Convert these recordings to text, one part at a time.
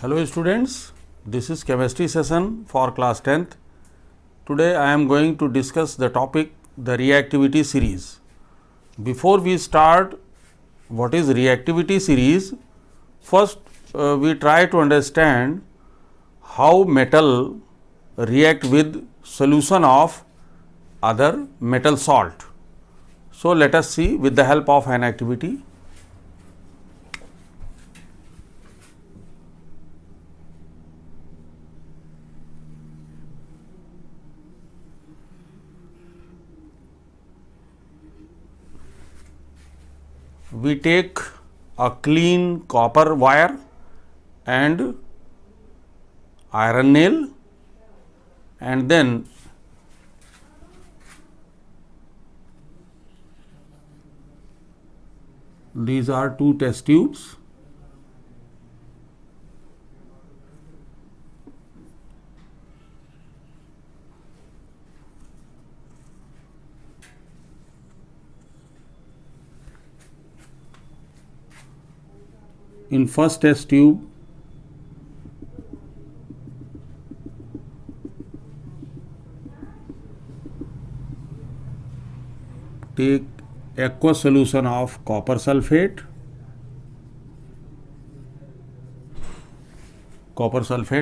Hello students, this is chemistry session for class 10th. Today I am going to discuss the topic the reactivity series. Before we start what is reactivity series, first we try to understand how metal react with solution of other metal salt. So, let us see with the help of an activity. We take a clean copper wire and iron nail, and then these are two test tubes. In first test tube, take aqueous solution of copper sulfate,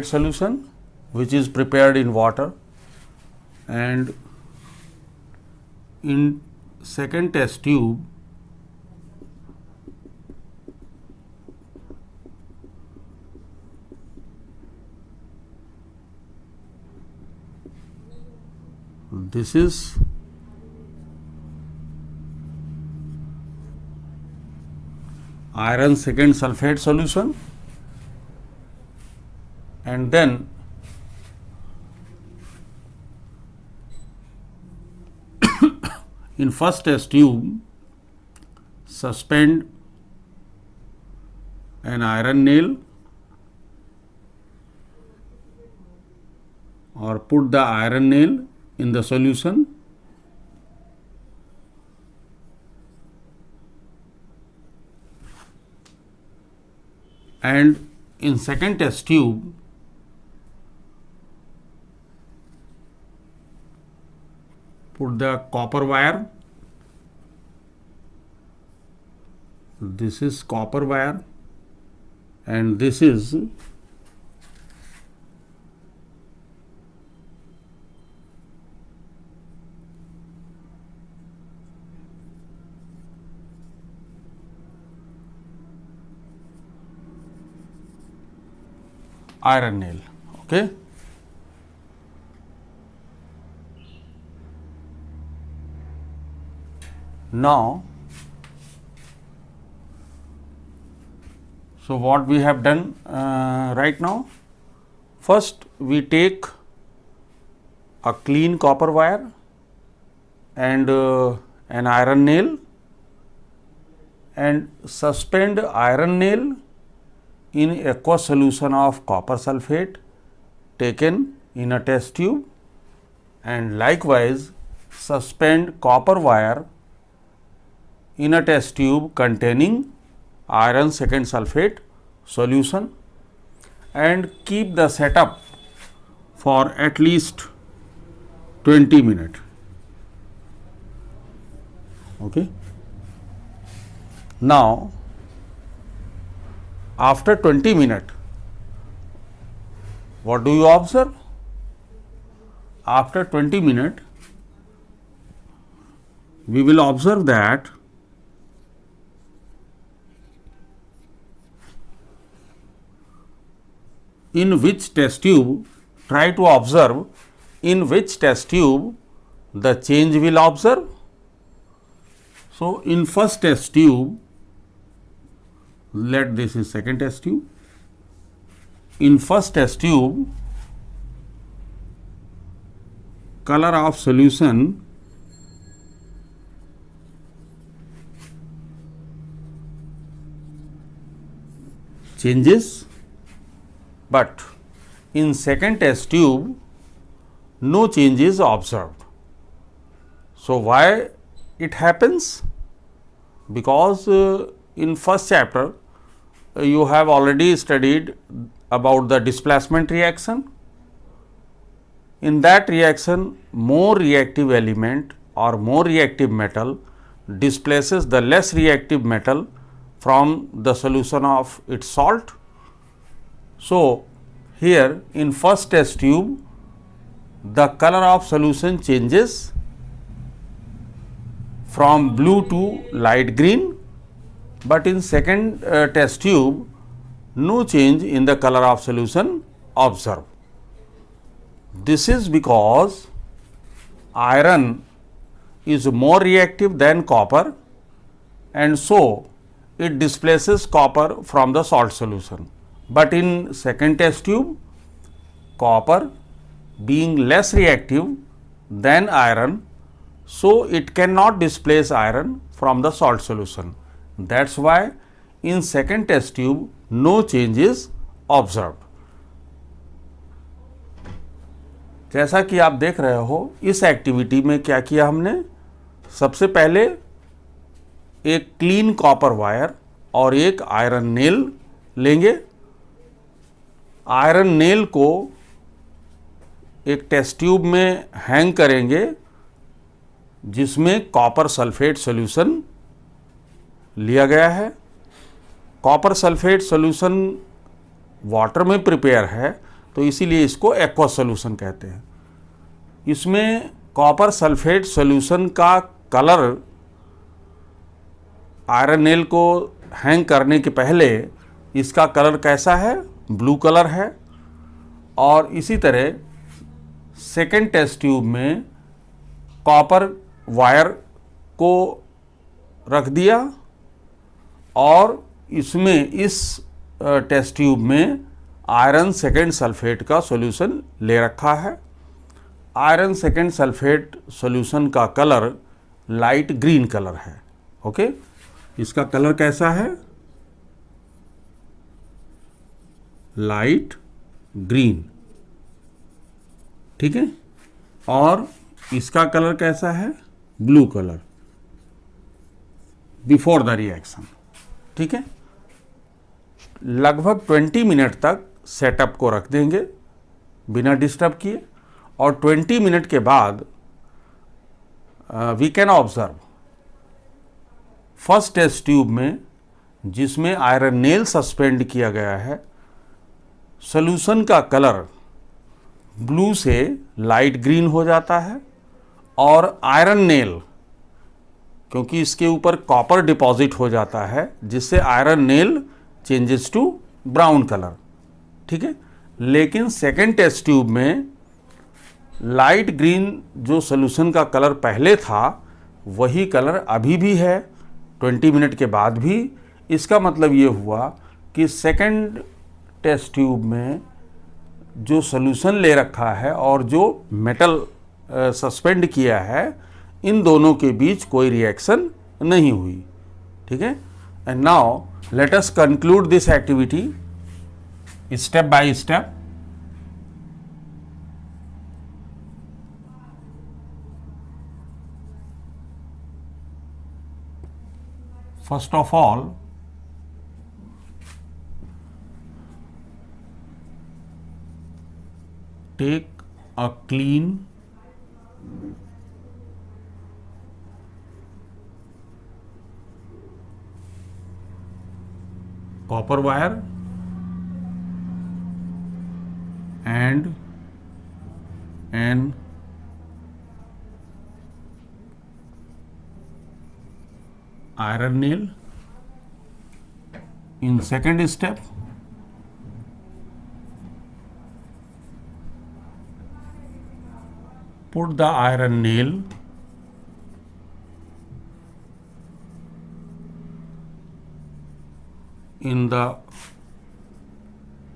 solution which is prepared in water, and in second test tube this is iron second sulfate solution, and then in first test tube suspend an iron nail or put the iron nail in the solution, and in second test tube put the copper wire. This is copper wire and this is iron nail. Okay. Now, so what we have done right now? First, we take a clean copper wire and an iron nail and suspend iron nail in aqueous solution of copper sulfate taken in a test tube, and likewise suspend copper wire in a test tube containing iron second sulfate solution, and keep the setup for at least 20 minutes. Okay. Now, after 20 minutes, what do you observe? After 20 minutes, we will observe that in which test tube, try to observe in which test tube the change will observe. So, in first test tube, let this is second test tube. In first test tube, color of solution changes, but in second test tube no change is observed. So, why it happens? Because in first chapter you have already studied about the displacement reaction. In that reaction, more reactive element or more reactive metal displaces the less reactive metal from the solution of its salt. So, here in first test tube, the color of solution changes from blue to light green, but in second test tube, no change in the color of solution observed. This is because iron is more reactive than copper, and so it displaces copper from the salt solution. But in second test tube, copper being less reactive than iron, so it cannot displace iron from the salt solution. That is why in second test tube no change is observed. जैसा कि आप देख रहे हो, इस activity में क्या किया हमने, सबसे पहले एक क्लीन कॉपर वायर और एक आयरन नेल लेंगे। आयरन नेल को एक टेस्ट ट्यूब में हैंग करेंगे जिसमें कॉपर सल्फेट सॉल्यूशन लिया गया है। कॉपर सल्फेट सॉल्यूशन वाटर में प्रिपेयर है, तो इसीलिए इसको एक्वस सॉल्यूशन कहते हैं। इसमें कॉपर सल्फेट सॉल्यूशन का कलर आयरन नेल को हैंग करने के पहले इसका कलर कैसा है, ब्लू कलर है। और इसी तरह सेकेंड टेस्ट ट्यूब में कॉपर वायर को रख दिया और इसमें इस टेस्ट ट्यूब में आयरन सेकेंड सल्फेट का सॉल्यूशन ले रखा है। आयरन सेकेंड सल्फेट सॉल्यूशन का कलर लाइट ग्रीन कलर है। ओके, इसका कलर कैसा है, लाइट ग्रीन, ठीक है। और इसका कलर कैसा है, blue colour, before the reaction, ठीक है। लगभग 20 मिनट तक सेटअप को रख देंगे बिना डिस्टर्ब किए, और 20 मिनट के बाद we can observe first test tube में, जिसमें आयरन नेल सस्पेंड किया गया है, सॉल्यूशन का कलर ब्लू से लाइट ग्रीन हो जाता है, और आयरन नेल, क्योंकि इसके ऊपर कॉपर डिपॉजिट हो जाता है, जिससे iron nail changes to brown colour, ठीक है। लेकिन सेकेंड टेस्ट ट्यूब में लाइट ग्रीन जो सॉल्यूशन का कलर पहले था वही कलर अभी भी है 20 मिनट के बाद भी। इसका मतलब ये हुआ कि सेकेंड टेस्ट ट्यूब में जो सॉल्यूशन ले रखा है और जो मेटल सस्पेंड किया है, इन दोनों के बीच कोई रिएक्शन नहीं हुई, ठीक है। And now let us conclude this activity step by step. First of all, take a clean copper wire and an iron nail. In second step, put the iron nail in the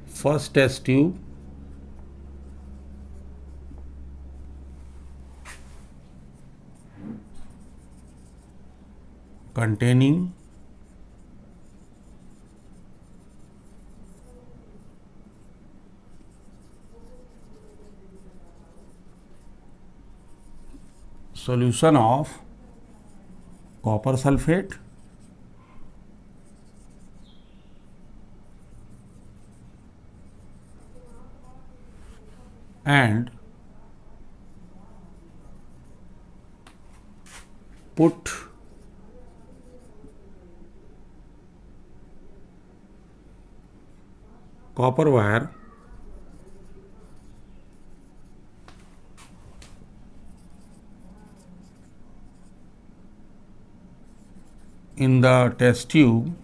first test tube containing solution of copper sulfate and put copper wire in the test tube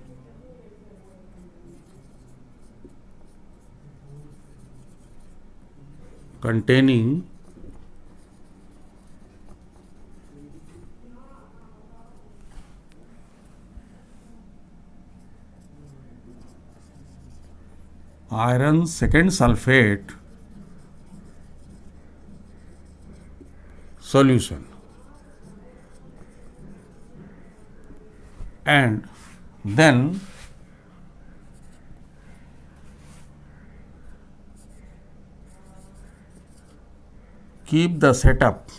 containing iron second sulfate solution, and then keep the setup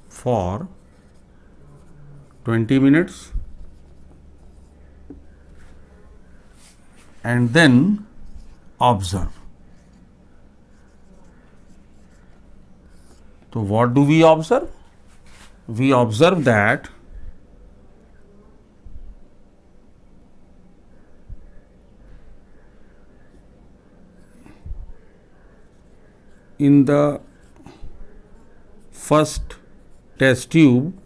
for 20 minutes and then observe. So what do we observe? We observe that in the first test tube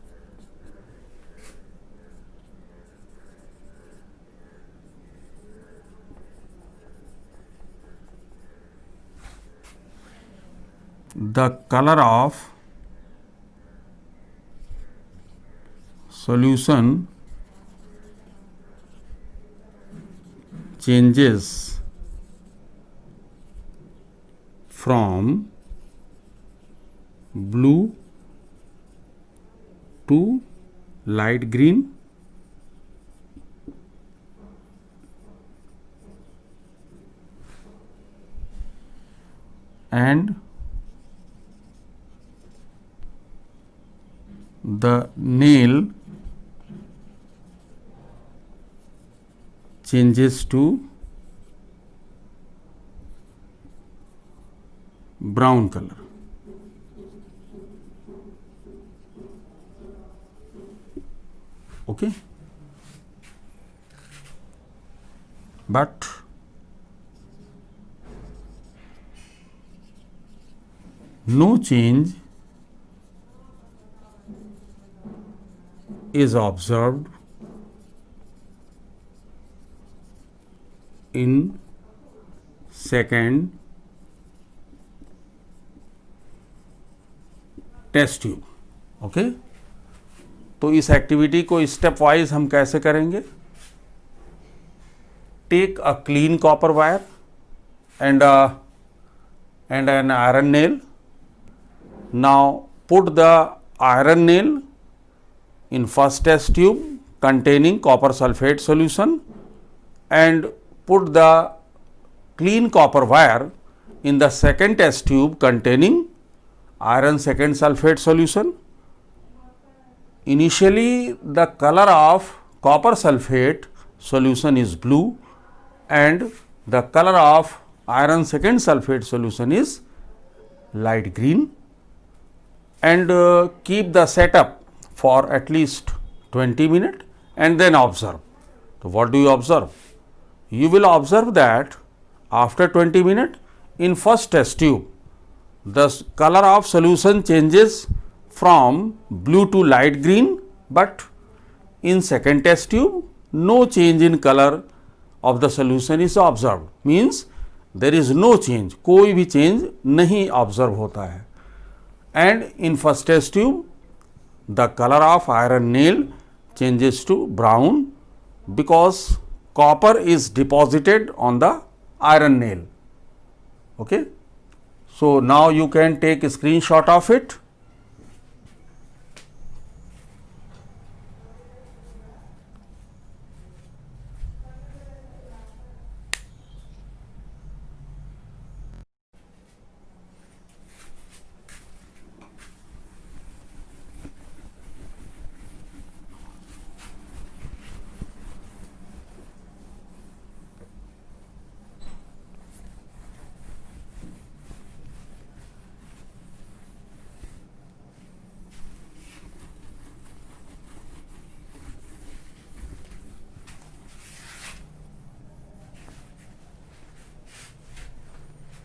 the color of solution changes from blue to light green and the nail changes to brown color. Okay, but no change is observed in second test tube. Okay, तो इस activity को stepwise हम कैसे करेंगे? Take a clean copper wire and an iron nail. Now put the iron nail in first test tube containing copper sulfate solution and put the clean copper wire in the second test tube containing iron second sulfate solution. Initially the color of copper sulfate solution is blue and the color of iron second sulfate solution is light green, and keep the setup for at least 20 minutes and then observe. So what do you observe? You will observe that after 20 minutes in first test tube the color of solution changes from blue to light green, but in second test tube no change in color of the solution is observed. Means there is no change, कोई भी change नहीं observe होता है. And in first test tube the color of iron nail changes to brown because copper is deposited on the iron nail. Okay. So now you can take a screenshot of it.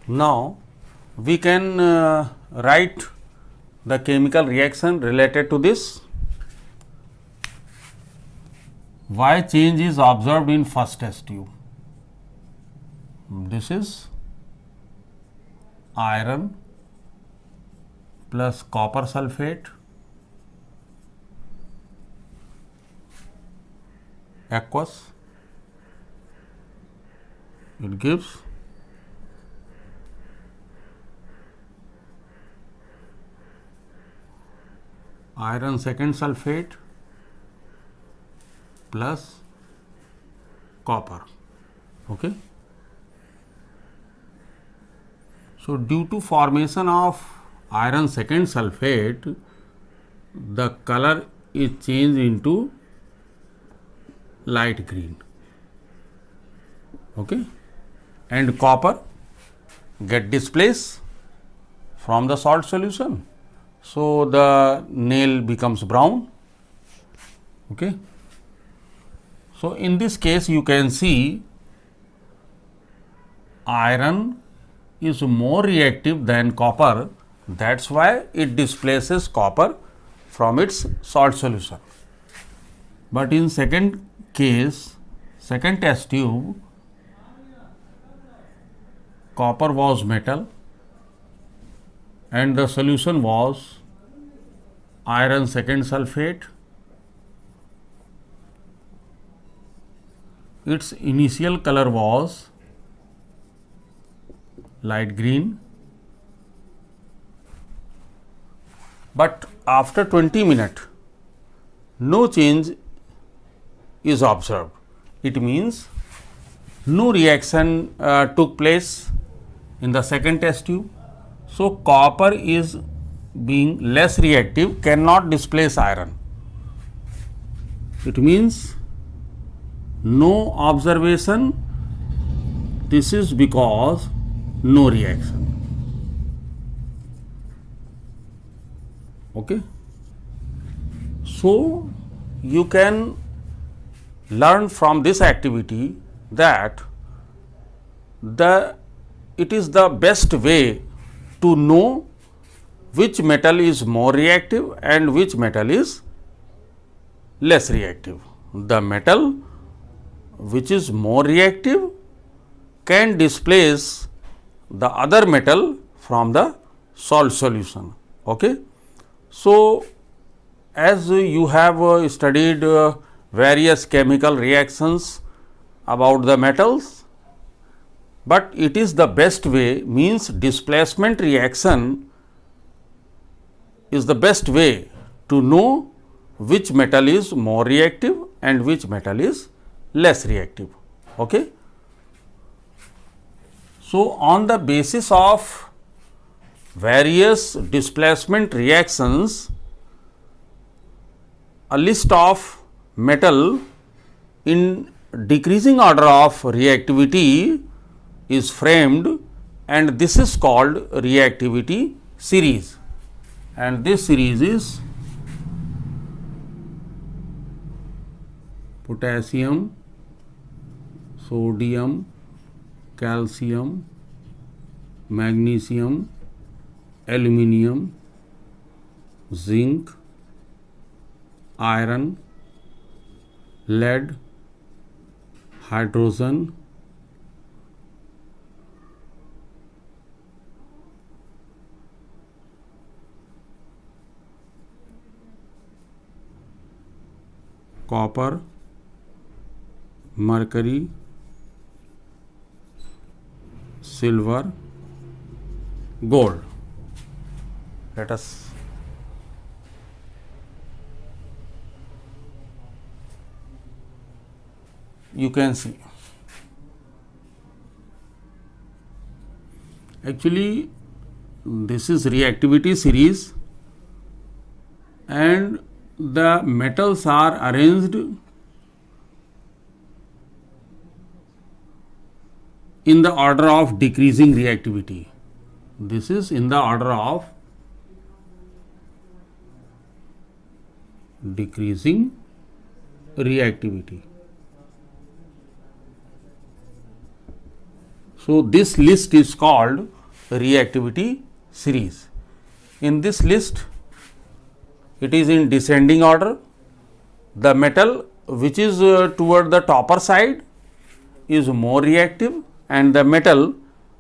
Now, we can write the chemical reaction related to this. Why change is observed in first test tube? This is iron plus copper sulfate aqueous. It gives iron second sulfate plus copper. Okay. So, due to formation of iron second sulfate, the color is changed into light green. Okay. And copper get displaced from the salt solution. So, the nail becomes brown. Okay. So, in this case you can see iron is more reactive than copper, that is why it displaces copper from its salt solution. But in second case, second test tube, copper was metal and the solution was iron second sulfate. Its initial color was light green, but after 20 minutes no change is observed. It means no reaction took place in the second test tube. So, copper is being less reactive, cannot displace iron. It means no observation. This is because no reaction. Okay. So, you can learn from this activity that it is the best way to know which metal is more reactive and which metal is less reactive. The metal which is more reactive can displace the other metal from the salt solution. Okay. So, as you have studied various chemical reactions about the metals, but it is the best way, means displacement reaction is the best way to know which metal is more reactive and which metal is less reactive. Okay. So, on the basis of various displacement reactions, a list of metal in decreasing order of reactivity is framed, and this is called reactivity series, and this series is potassium, sodium, calcium, magnesium, aluminium, zinc, iron, lead, hydrogen, copper, mercury, silver, gold. Let us you can see actually this is reactivity series and the metals are arranged in the order of decreasing reactivity. This is in the order of decreasing reactivity. So this list is called reactivity series. In this list, it is in descending order. The metal which is toward the topper side is more reactive, and the metal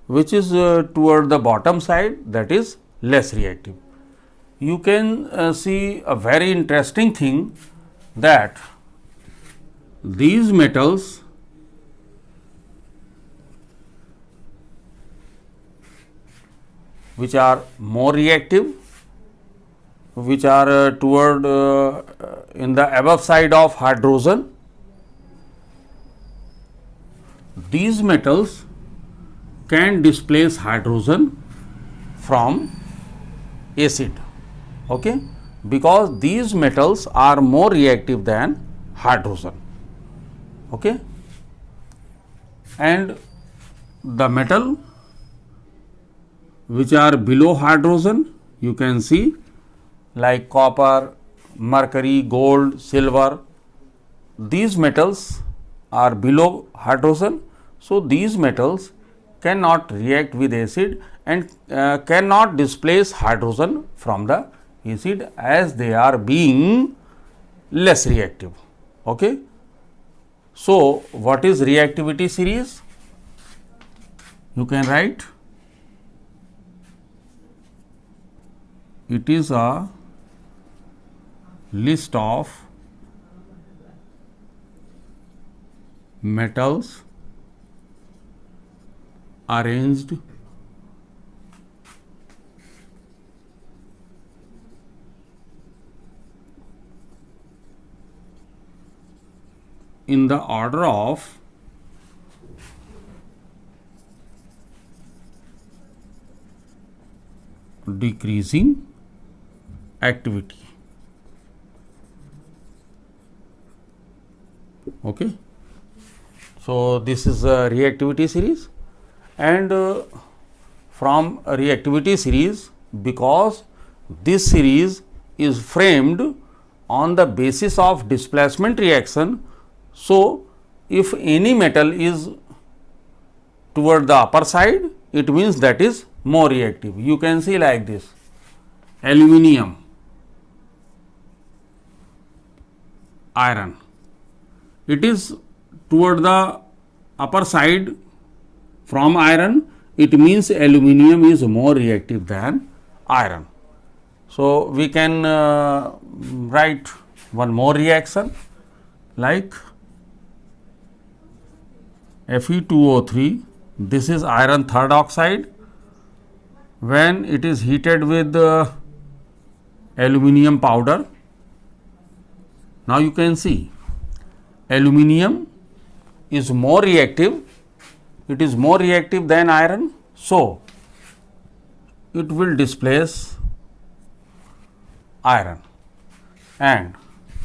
which is toward the bottom side, that is less reactive. You can see a very interesting thing, that these metals which are more reactive, which are toward in the above side of hydrogen, these metals can displace hydrogen from acid, okay, because these metals are more reactive than hydrogen, okay. And the metal which are below hydrogen, you can see like copper, mercury, gold, silver, these metals are below hydrogen. So, these metals cannot react with acid and cannot displace hydrogen from the acid, as they are being less reactive, okay. So, what is reactivity series? You can write, it is a list of metals arranged in the order of decreasing activity, okay. So, this is a reactivity series, and from a reactivity series, because this series is framed on the basis of displacement reaction. So, if any metal is toward the upper side, it means that is more reactive. You can see like this: aluminium, iron, it is toward the upper side from iron, it means aluminium is more reactive than iron. So, we can write one more reaction like Fe2O3, this is iron third oxide. When it is heated with aluminium powder, now you can see aluminium is more reactive, it is more reactive than iron. So, it will displace iron, and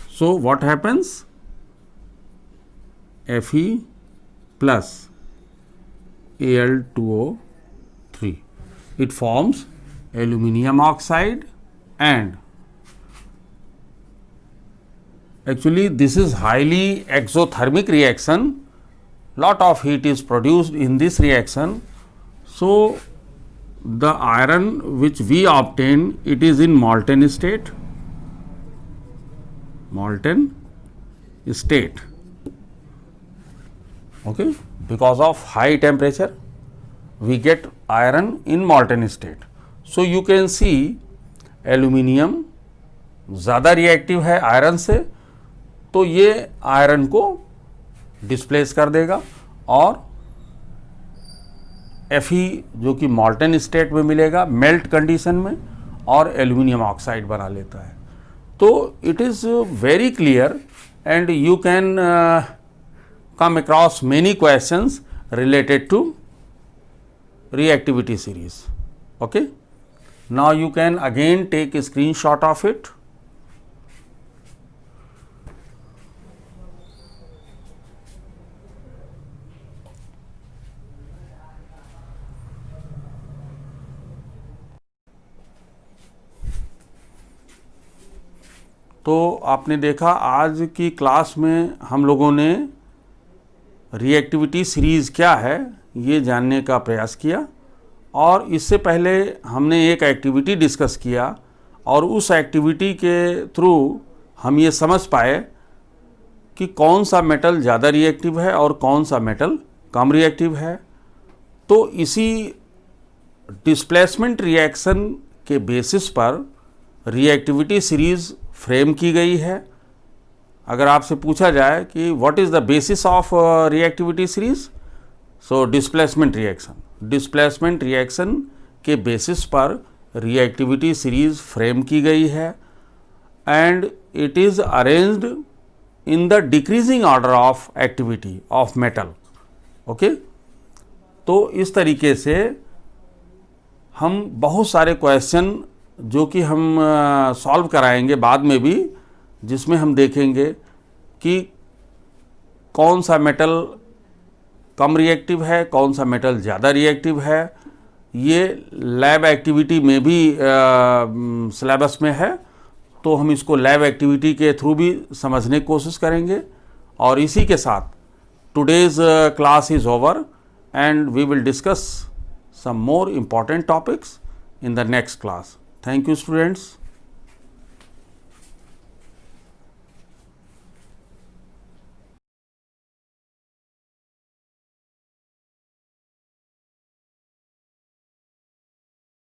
so what happens? Fe plus Al2O3, it forms aluminium oxide, and actually this is highly exothermic reaction, lot of heat is produced in this reaction. So, the iron which we obtain, it is in molten state, okay, because of high temperature we get iron in molten state. So, you can see aluminium ज़्यादा reactive है iron से, तो ये iron को displace कर देगा और Fe जो कि मॉल्टन स्टेट में मिलेगा मेल्ट कंडीशन में, और एल्यूमिनियम ऑक्साइड बना लेता है. तो it is very clear and you can come across many questions related to reactivity series. Okay. Now, you can again take a screenshot of it. तो आपने देखा आज की क्लास में हम लोगों ने रिएक्टिविटी सीरीज़ क्या है ये जानने का प्रयास किया। और इससे पहले हमने एक एक्टिविटी डिस्कस किया और उस एक्टिविटी के थ्रू हम ये समझ पाए कि कौन सा मेटल ज़्यादा रिएक्टिव है और कौन सा मेटल कम रिएक्टिव है। तो इसी डिस्प्लेसमेंट रिएक्शन के बेसिस पर रिएक्टिविटी सीरीज फ्रेम की गई है। अगर आपसे पूछा जाए कि what is the basis of reactivity series, so displacement reaction के बेसिस पर रिएक्टिविटी सीरीज फ्रेम की गई है and it is arranged in the decreasing order of activity of metal. Okay, तो इस तरीके से हम बहुत सारे क्वेश्चन जो कि हम सॉल्व कराएंगे बाद में भी, जिसमें हम देखेंगे कि कौन सा मेटल कम रिएक्टिव है, कौन सा मेटल ज़्यादा रिएक्टिव है। ये लैब एक्टिविटी में भी सिलेबस में है, तो हम इसको लैब एक्टिविटी के थ्रू भी समझने की कोशिश करेंगे। और इसी के साथ today's class is over and we will discuss some more important topics in the next class. Thank you, students.